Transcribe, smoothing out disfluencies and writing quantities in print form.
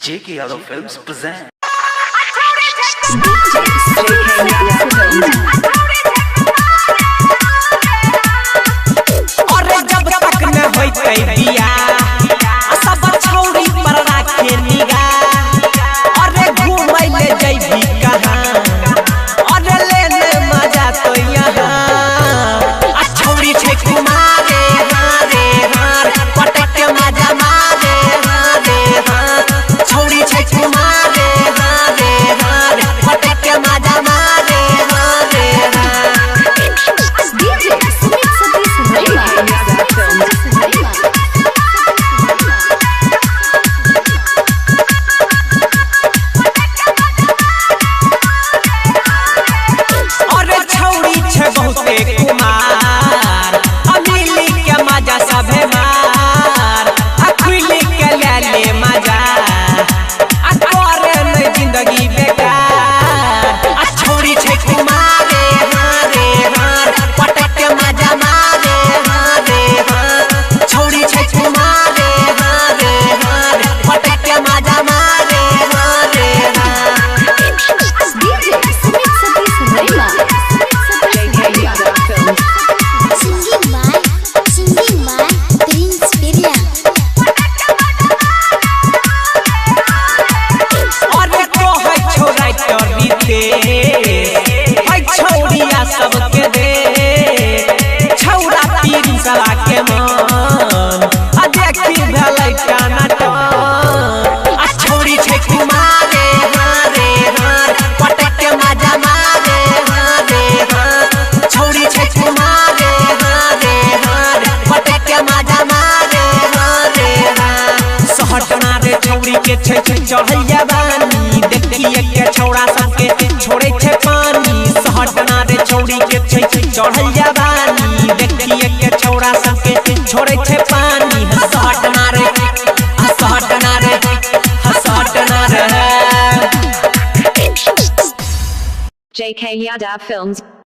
JK Yadav Films present. और जब तक न होइतै बियाह सब छौरी पर राखे निगाह और घूमै ले जइबी कहां और लेने मजा तो यहां आ छौरी छै कुमारे हारे हार पटक के मजा मारे हारे हां छौरी छै कुमारे हारे हार पटक के मजा मारे हारे हां बहुते कुमार अमिली के मजा सभे मार अखिली के ले ले मजा करे नहीं जिंदगी बेकार आ छौरी छै कुमारे हारे हार पटक के मजा मारे हारे हार छौरी छै कुमारे हारे हार पटक के मजा मारे हारे हार सबके दे छौरा पीरी सला के मन आ देखी भलै टानाटन आ छौरी छै कुमारे हारे हार पटक के मजा मारे हारे हार छौरी छै कुमारे हारे हार पटक के मजा मारे हारे हार सहटना रे छौरी के छै चढ़ैया बानी देखिए के छौरा सबके छोड़े छै पानी सहटना रे छौरी के छै चढ़ैया बानी देखिए के छौरा सबके छोड़े छै पानी सहटना रे सहटना रे सहटना रे JK Yadav Films